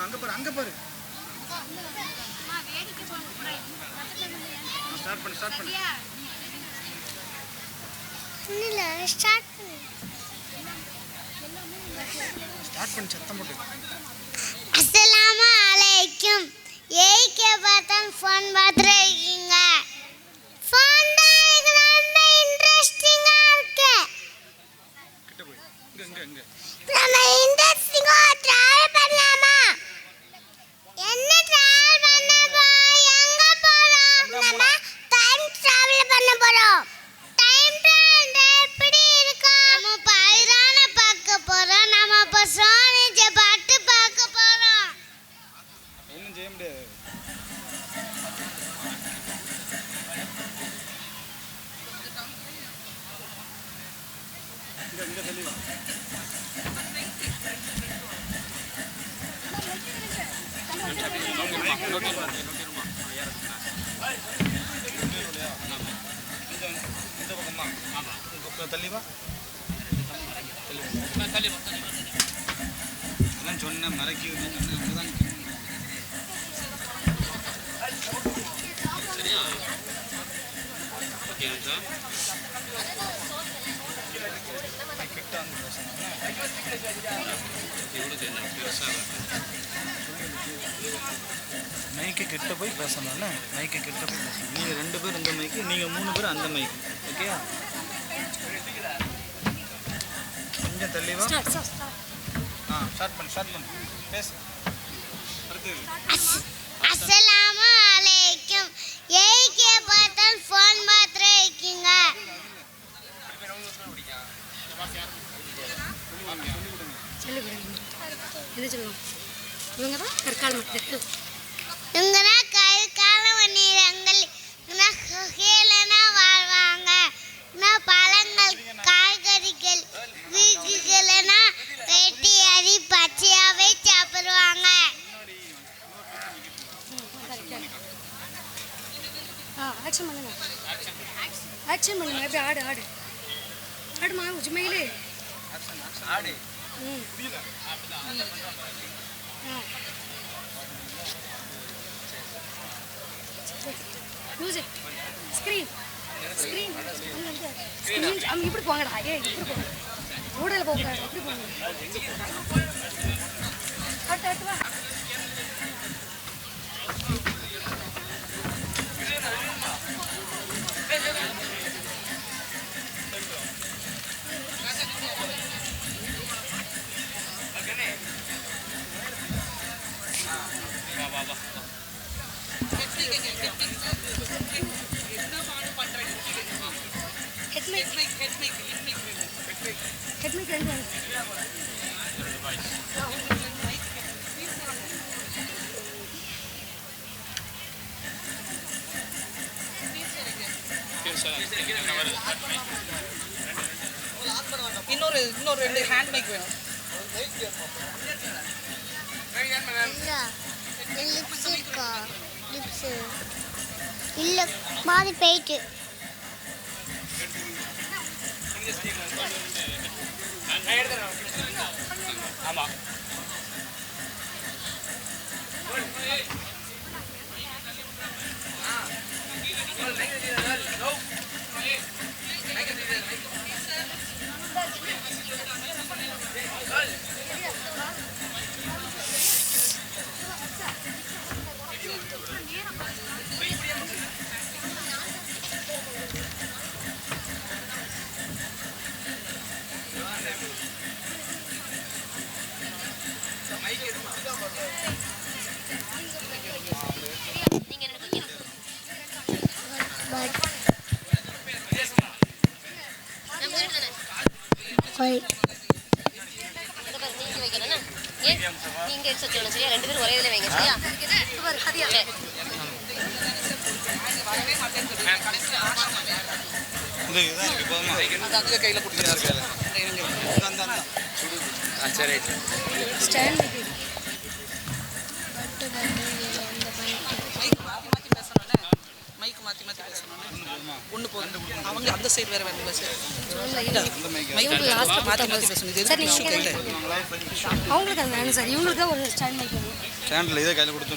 அங்கே பாரு அங்கே பாரு. ஸ்டார்ட் பண்ணு ஸ்டார்ட் பண்ணு. ஸ்டார்ட் பண்ணி சத்தம் போட்டு. அஸ்ஸலாமு அலைக்கும். ஏய்க்கே பார்த்தா ஃபோன் பார்த்துருக்கீங்க. ஃபோன் தான் எனக்கு ரொம்ப இன்ட்ரெஸ்டிங்கா இருக்கு. கிட்ட போய் இங்க இங்க இங்க. நம்ம இன்ட்ரெஸ்டிங்கா டிராவல் பண்ணலாமா? என்ன டிராவல் பண்ண போறோம்? எங்க போறோம்? நம்ம டைம் டிராவல் பண்ண போறோம். டைம் டிராவல் எப்படி இருக்கு? நம்ம பைரான பார்க்க போறோம். நம்ம இப்ப சோனிஜ பாட்டு பார்க்க போறோம். ஒன்றும் செய்ய முடியாது. இங்க தள்ளி வா. தள்ளி வா. அதான் சொன்னேன் மறைக்கி சொன்னேன். சரியா? ஓகே மைக்கு கிட்ட போய் பேசணும்ல. மைக்கு கிட்ட போய் பேசணும். நீங்கள் 2 பேர் இந்த மைக்கு, நீங்கள் 3 பேர் அந்த மைக்கு. ஓகேயா? கொஞ்சம் தள்ளி வா. ஸ்டார்ட் பண்ணு பேசு. அஸ்ஸலாமு அலைக்கும். ஏய்க்கே பார்த்தா ஃபோன் பார்த்துருக்கீங்க. இவங்க தான் கற்கால மனிதர்கள். இவங்க வாழ்வாங்க. பழங்கள் காய்கறிகள் வீடுகளா வெட்டி அரி பச்சையாவே சாப்பிடுவாங்க. ஆக்ஷன் பண்ணுங்க. எப்படி ஆடு ஆடுமா உஜ்மையிலே ஆடு. மியூசிக் ஸ்க்ரீன் அவங்க இப்படி போங்கடா. இப்படி போங்க. ஊடல போங்க. இப்படி போங்க. அடுத்து வா. ஹெட்மைக் 2 இன்னொரு 2 ஹேண்ட் மைக் வேணும். இல்ல பாதி போயிட்டு. ஆமா நீங்க சொல்லணும் சரியா? 2 பேரும் ஒரே இதில் வைங்க சரியா? கையில் பிடிக்கிறதா சரி. ஸ்டாண்ட் மைக் மாற்றி பேசணும்ல. மைக் மாற்றி மாற்றி பேசணும். ஒன்று போதும். அவங்க அந்த சைடு வேறு வேணுங்களா சார்? இவங்க லாஸ்ட் மாற்றி மாற்றி பேசணும். இது சார் இஷ்யூ கையில் அவங்களுக்கு அது வேணும் சார். இவங்களுக்கு தான் ஒரு ஸ்டாண்ட் மைக் வேணும். ஸ்டாண்டில் இதே கையில் கொடுத்து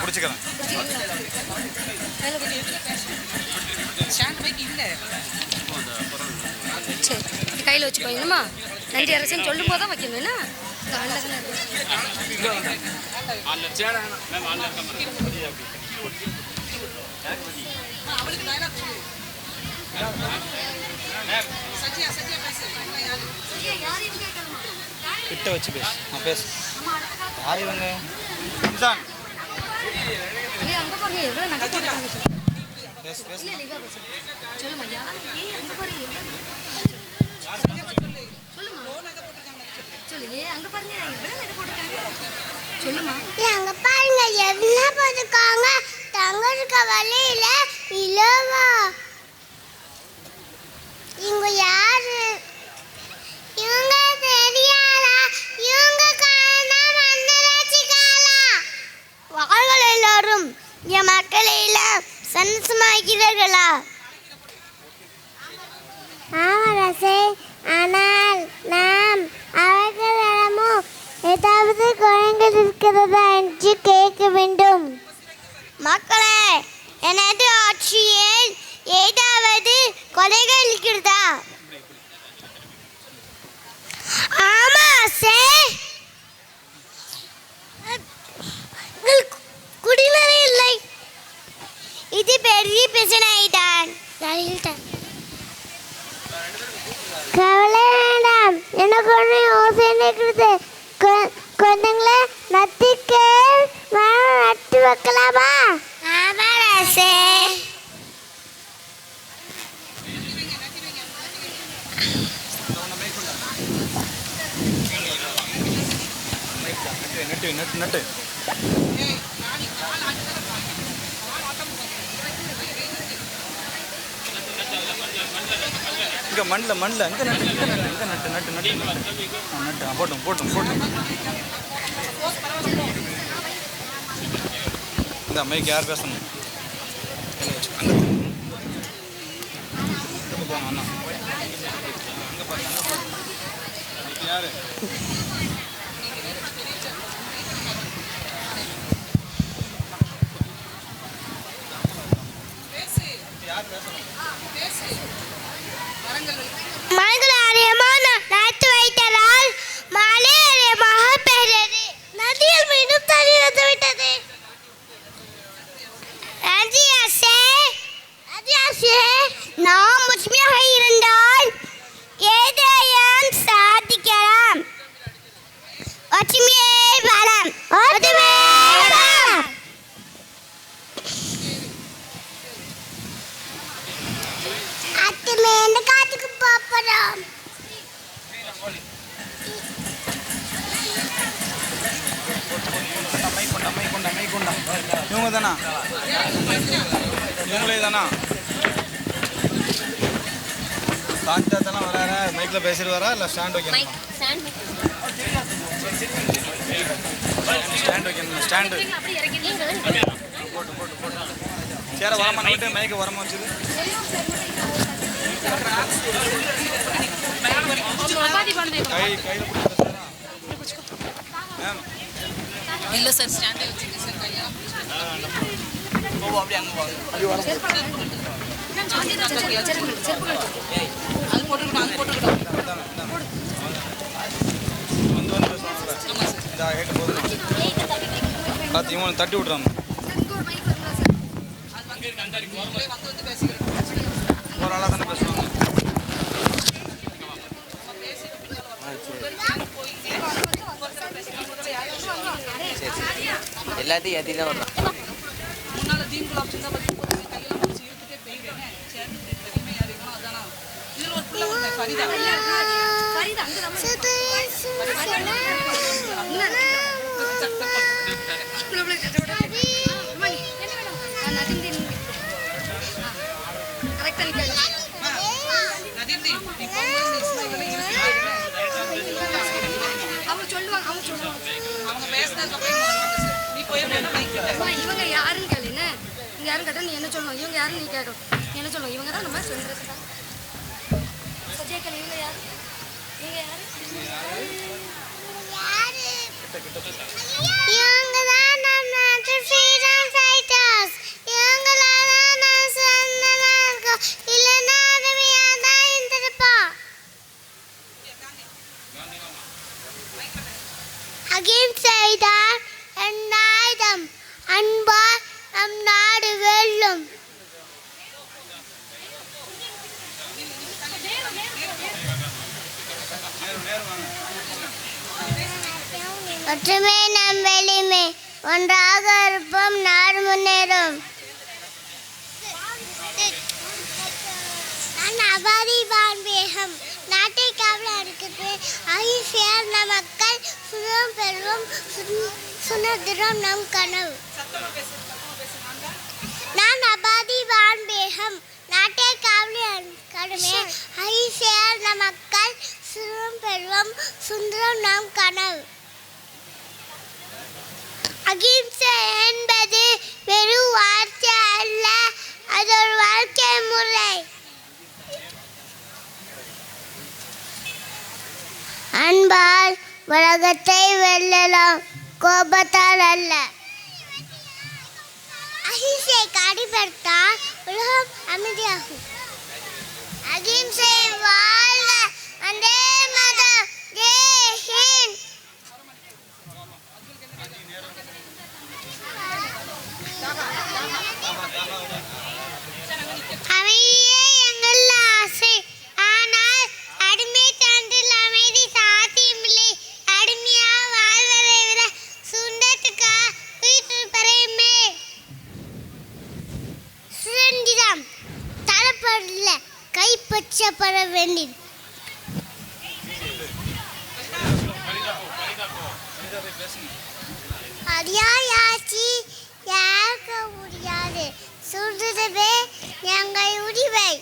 பிடிச்சிக்கிறேன். ஸ்டாண்ட் மைக் இல்லை. சரி கையில் வச்சுக்கோ. என்னம்மா நன்றி அரசுன்னு சொல்லும் போது தான் வைக்கணும். என்ன அவளுக்கு டைலாக் சொல்லு. சத்யா சத்யா பேசு. கிட்ட வச்சு பேசு. யார் இவங்க? இன்சான். அங்கே பாருங்க எவ்வளோ நகை போட்டுருக்காங்க சார். பேசு. சொல்லுமா யார் அங்கே பாருங்க சொல்லு. அங்கே பாருங்க எவ்வளோ நகை போட்டுருக்காங்க. சொல்லுமா அங்க பாருங்க என்ன போட்டுருக்காங்க. தங்கறதுக்கு வழியில இலவா. இவங்க யாரு? இவங்க தெரியாதா? இவங்க காணா மன்னராட்சிக்காலா. வாங்கள் எல்லாரும் என் மக்களை எல்லாம் சந்தோஷமாகிறார்களா? ஆமரசே, ஆனால் நாம் அவர்களிடமும் ஏதாவது குறைகள் இருக்கிறதா என்று கேட்க வேண்டும். மக்களே, எனது ஆட்சியில் ஏதாவது கொலைகள் இருக்கிறதா? ஆமா சார், குடிநீர் இல்லை. இது பெரிய பிரச்சனைதான். கவலை வேண்டாம், எனக்கு ஒன்று யோசனை இருக்குது. கொஞ்சங்களே நத்திக்கு மரம் நட்டு வைக்கலாமா? ஆமா ராசே. நட்டு இங்கே மண்ணில் இங்கே நட்டு போட்டும் இந்த அம்மைக்கு யார் பேசணும்? அண்ணா அங்கே பாருங்க. யாரு? மரங்கள் அதிகமாக நட்டு வைத்ததால் மழை அதிகமாக பெய்தது. நதியில் மீண்டும் தண்ணீர் வந்து விட்டது. நாம் முழுமையாக இருந்தால் எதையும் சாதிக்கலாம். ஒற்றுமையே பலம். அத்துமேந்த காட்டுக்கு போறோம். இவங்க தானா? இவங்களே தானா? தாத்தாத்தெல்லாம் வராரா? மைக்கில் பேசிட்டு வரா இல்லை ஸ்டாண்ட் வைக்கணும்? ஸ்டாண்ட் வைக்கணும். ஸ்டாண்டு சேர வரமா நோட்டு மைக்கு வரமா வச்சுது. கையில் இல்லை சார் ஸ்டாண்டே வச்சுருக்கேன் சார் கையில். அப்படியே அங்கே போங்க. அது போட்டுக்கிட்டோம் அது போட்டுக்கிட்டோம். பார்த்து இவனை தட்டி விட்றாங்க. வந்து பேசிக்கிறேன். ஒரு ஆளாக தானே பேசுவாங்க. எல்லாத்தையும் ஏற்றி தான் வரலாம். முன்னால் தீன் குலாப் சின்ன கையெல்லாம் பிடிச்சி இழுத்துட்டே போயிடுறேன். சரி பெருமை யாருக்கணும் அதானா. இதில் ஒரு பிள்ளை வந்து ஃபரிதா. இவங்க யாருன்னு கேளுங்க. இவங்க யாரும் கேட்டால் நீ என்ன சொல்லணும், இவங்க யாரும் நீ கேட்கணும், நீ என்ன சொல்லணும், இவங்க தான் நம்ம சுந்தரத்தை தான். சஜேக்கல் இவங்க யார், இவங்க யார், இவங்க தான் நம்ம ஃப்ரீடம் ஃபைட்டர்ஸ். இவங்களால நான் சொந்தமா இருக்கோம், இல்லைன்னா அருமையா தான் இருந்திருப்போம். அகிம்சைதான் என் ஆயுதம், அன்பால் நம் நாடு வெல்லும். ஒற்றுமை நம் வலிமை, ஒன்றாக இருப்போம், நாடு முன்னேறும். நான் அபாதி வான்பேகம், நாட்டை காவல இருக்கிறது அகிம்சையால் நம் மக்கள் சுதந்திரம் பெறுவோம், சுதந்திரம் நம் கனவு. நான் அபாதி வான்பேகம், நாட்டை காவல கடமை அகிம்சையால் நம் மக்கள் சுதந்திரம் பெறுவோம், சுதந்திரம் நம் கனவு. அகிம்சை என்பது வெறும் வார்த்தை அல்ல, அது ஒரு வாழ்க்கை முறை. அன்பால் உலகத்தை வெல்லலாம், கோபத்தால் அல்ல. அகிம்சை கடைபிடித்தால் உலகம் அமைதியாகும். அகிம்சை வாழ்க, வந்தே மாதரம், ஜெய் ஹிந்த். அமைதியே எங்கள் ஆசை, ஆனால் அடிமை தந்தில் அமைதி சாத்தியமில்லை. அடிமையா வாழ்வதை விட சுண்டத்துக்கா உயிர் பெறையுமே. சுதந்திரம் தரப்படல, கைப்பற்றப்பட வேண்டியது. அடியாயாச்சி யாருக்க முடியாது, சுடுதவே எங்கள் உரிமை.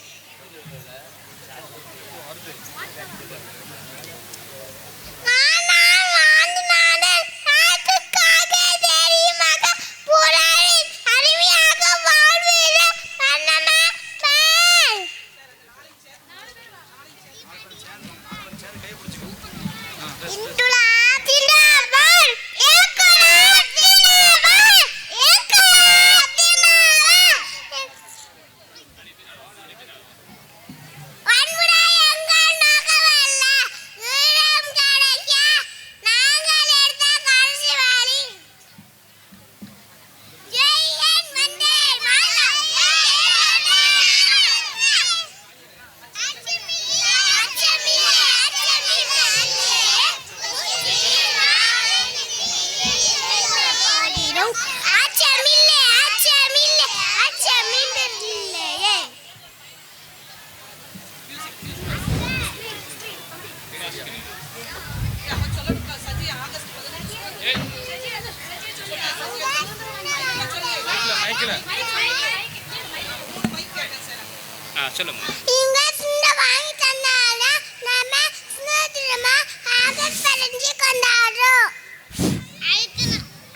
இங்க சின்ன வாங்கி தந்தால நாம சுதந்திரமா ஆகஸ்ட் 15 கொண்டாடுறோம்.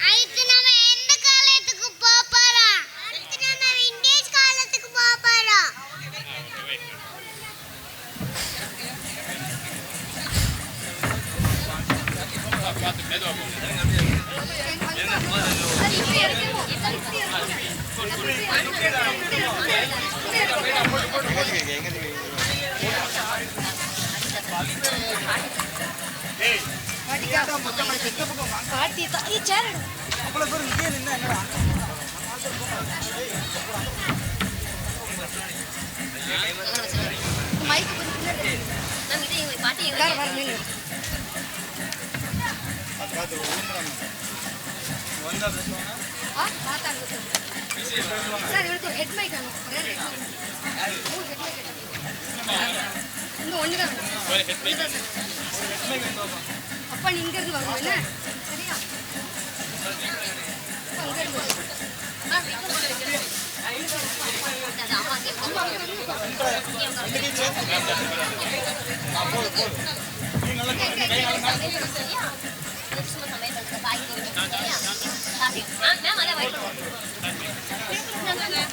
அடுத்து நாம எந்த காலத்துக்கு போறோம்? அடுத்து நாம விண்டேஜ் காலத்துக்கு போறோம். அப்பா நீ இங்க இருந்து வாங்க சரியா? மேம்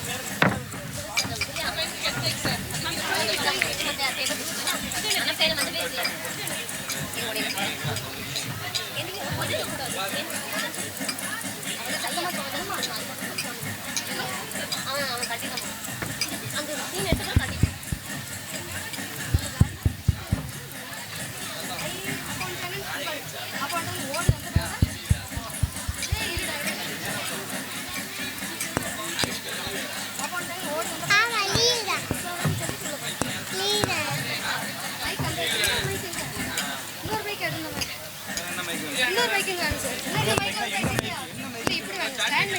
அவன் கட்டி தான் அந்த சீன் எடுத்து கட்டி ஆமா லீடா லீடா இன்னொரு பைக் எடுங்க என்ன மைக் இன்னொரு பைக்குங்க வேணும் சார் இந்த மைக்கில் இப்படி வேணும் ஸ்டாண்ட்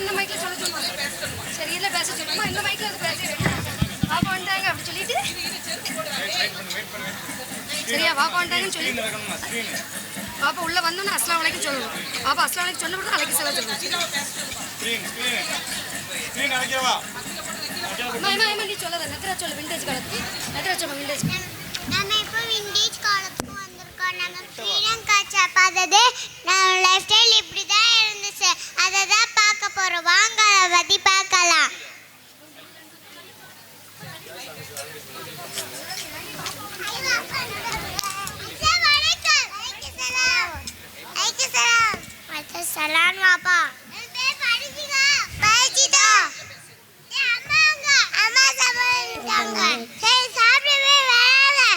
இந்த மைக்கில் சொல்ல சொல்லுவாங்க சரி இல்லை பேச சொல்லுமா இந்த மைக்கில் அது பேச பாப்பா வந்துட்டாங்க அப்படி சொல்லிட்டு சரியா பாப்பா வந்துட்டாங்கன்னு சொல்லி பாப்பா உள்ள வந்தோன்னு அஸ்லாம் வலைக்கும் சொல்லணும் பாப்பா அஸ்லாம் வலைக்கும் சொன்ன பிறகு அலைக்கு செலவு சொல்லணும் நீ சொல்லாத நெத்ரா சொல்லு விண்டேஜ் காலத்துக்கு நெத்ரா சொல்ல விண்டேஜ் நம்ம இப்போ விண்டேஜ் காலத்துக்கு வந்திருக்கோம் நம்ம ஸ்ரீலங்கா பார்த்தது நம்ம லைஃப் ஸ்டைல் இப்படி தான் இருந்துச்சு அதை தான் பார்க்க போகிறோம் வாங்க அதை பற்றி பார்க்கலாம் சலான் வாப்பா பரிஜிதா அம்மா சாப்பிட்டாங்க சரி சாப்பிடவே வேலை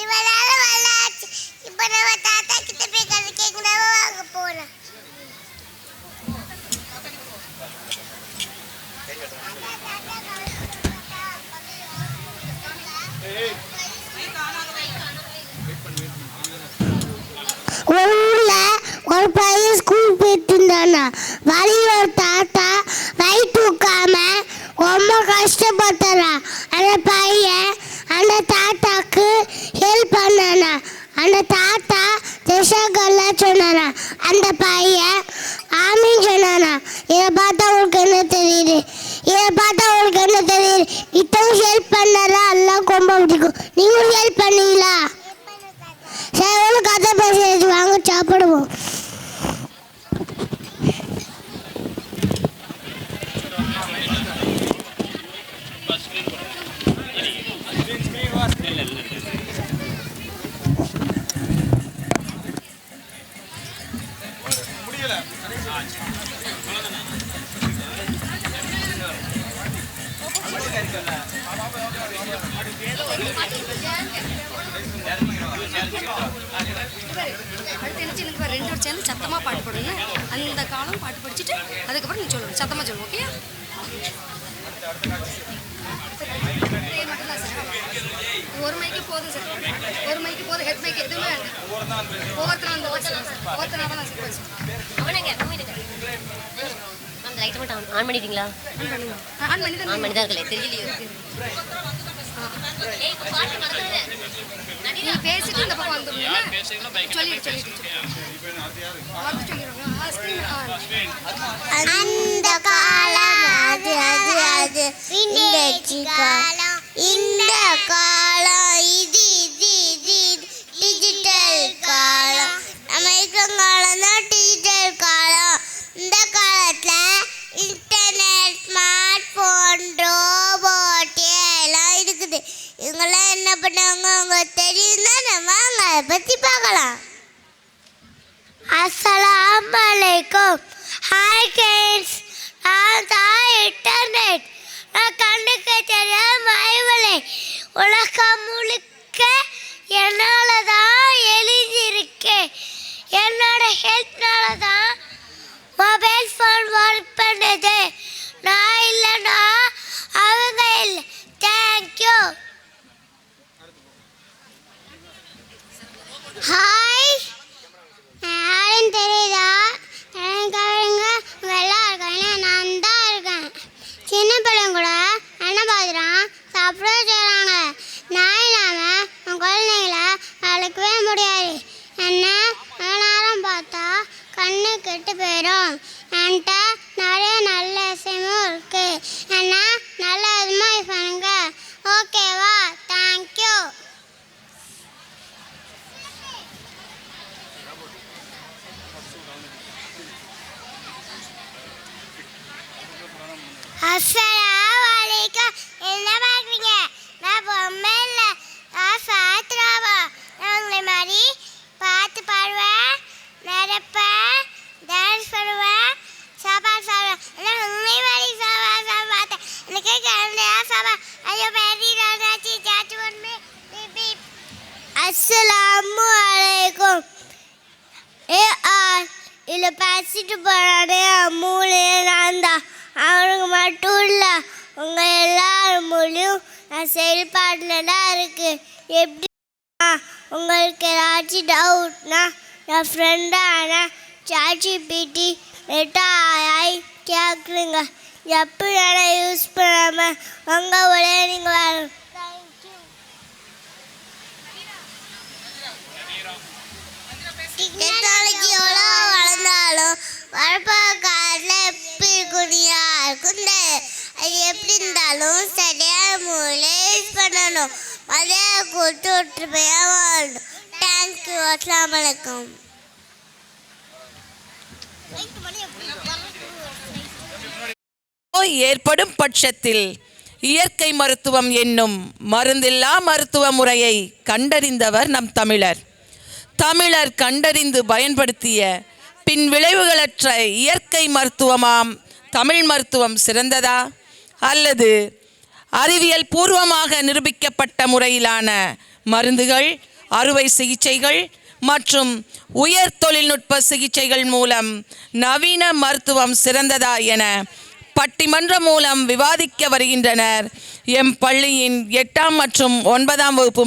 இவனால வல்லாச்சு இப்போ நம்ம தாத்தா கிட்ட போய் கதை கேட்கணும் வாங்க போறோம் ஒரு ஊர்ல ஒரு பையன் ஸ்கூல் போயிட்டு இருந்தானா வழியில ஒரு தாத்தா வயிற்று தூக்காம ரொம்ப கஷ்டப்பட்டாரா அந்த பையன் அந்த தாத்தாக்கு ஹெல்ப் பண்ணானா அந்த தாத்தா திசைகள்ல சொன்னானா அந்த பையன் ஆமின்னு சொன்னானா இதை பார்த்தா உங்களுக்கு என்ன தெரியுது இத்தவும் ஹெல்ப் பண்ணாரா எல்லாம் ரொம்ப பிடிக்கும் நீங்களும் ஹெல்ப் பண்ணீங்களா சரி ஒரு கதை பேசி வாங்க சாப்பிடுவோம் அடுத்து என்ன எனக்கு 2 பேர் சேர்ந்து சத்தமாக பாட்டு பாடுங்க அந்த காலம் பாட்டு படிச்சுட்டு அதுக்கப்புறம் நீ சொல்லணும் சத்தமாக சொல்லணும் ஓகே ஒரு மைக்கு போதும் சார் ஒரு மைக்கு போதும் ஹெட் மைக் எதுவுமே ஒவ்வொருத்தரும் அந்த ஒவ்வொருத்தராக தான் சார் பேசுவேன் அவனுங்க அந்த லைட்டை மட்டும் ஆன் பண்ணிட்டீங்களா ஆன் பண்ணி ஆன் பண்ணி தான் இருக்கல தெரியலையோ நீ பேசிட்டு இந்த பக்கம் வந்துடுங்க சொல்லிட்டு அந்த காலம் அது விண்டேஜ் காலம் இந்த காலம் இது டிஜிட்டல் காலம் நம்ம இருக்கிற காலம் தான் டிஜிட்டல் காலம் இந்த காலத்தில் இன்டர்நெட் ஸ்மார்ட் ஃபோன் ரோபோட் எல்லாம் இருக்குது இவங்கெல்லாம் என்ன பண்ணாங்க உங்களுக்கு தெரியும் தானே வாங்க அதை பற்றி பார்க்கலாம் அஸ்ஸலாமு அலைக்கும் ஹாய் ஃப்ரெண்ட்ஸ் நான் தான் இன்டர்நெட் நான் கண்ணுக்கு தெரியாத மைவலை உலகம் முழுக்க என்னால் தான் எழுதியிருக்கேன் என்னோட ஹெல்ப்னால தான் மொபைல் ஃபோன் ஒர்க் பண்ணுது நான் இல்லைன்னா அவங்க இல்லை தேங்க்யூ ஹாய் யாரும் தெரியுதா எனக்கு அவங்க வெள்ளா இருக்கேன் நான் தான் இருக்கேன் சின்ன பிள்ளைங்க கூட என்ன பார்த்துறான் சாப்பிட செய்கிறாங்க நான் இல்லாமல் உன் குழந்தைங்கள வளர்க்கவே முடியாது என்ன நேரம் பார்த்தா கண்ணு கெட்டு போயிடும் என்கிட்ட நிறைய நல்ல விஷயமும் இருக்கு என்ன நல்ல விதமாக பண்ணுங்க ஓகேவா தேங்க்யூ அஸ்ஸலாமு அலைக்கும் என்ன பார்க்குறீங்க நான் பொம்மை நடப்பேன், டான்ஸ் பண்ணுவேன், சாப்பாடு சாப்பிடுவேன். எல்லாம் உண்மை மாதிரி பார்த்தேன். எனக்கு கரண்டியா சாப்பாடு ஐயோ பேரி ராஜாச்சி சாச்சு ஒன்று பிபி. அஸ்ஸலாமு அலைக்கும். இதில் பேசிட்டு போகிறானே மூளை நான் தான். அவனுக்கு மட்டும் இல்லை, உங்கள் எல்லாரும் மூலியும் நான் செயல்பாட்டில் தான் இருக்குது. எப்படி உங்களுக்கு ஏதாச்சும் டவுட்னா என் ஃப்ரெண்டான சாச்சி பிடி மெட்டாய் கேட்குறீங்க. எப்படி நான் யூஸ் பண்ணாமல் உங்கள் ஒரே நீங்கள் வரும். டெக்னாலஜி எவ்வளோ வளர்ந்தாலும் வரப்போகிற காலத்தில் எப்படி இருக்குனியா இருக்குந்த அது எப்படி இருந்தாலும் சரியான முறையில் யூஸ் பண்ணணும். அதே கொடுத்து ஒற்றுமையாக வாழணும். தேங்க்யூ. அஸ்ஸலாமு அலைக்கும். நோய் ஏற்படும் பட்சத்தில் இயற்கை மருத்துவம் என்னும் மருந்தில்லா மருத்துவ முறையை கண்டறிந்தவர் நம் தமிழர் கண்டறிந்து பயன்படுத்திய பின் விளைவுகளற்ற இயற்கை மருத்துவமாம் தமிழ் மருத்துவம் சிறந்ததா, அல்லது அறிவியல் பூர்வமாக நிரூபிக்கப்பட்ட முறையிலான மருந்துகள், அறுவை சிகிச்சைகள் மற்றும் உயர் தொழில்நுட்ப சிகிச்சைகள் மூலம் நவீன மருத்துவம் சிறந்ததா என பட்டிமன்றம் மூலம் விவாதிக்க வருகின்றனர் எம் பள்ளியின் 8ஆம் மற்றும் 9ஆம் வகுப்பு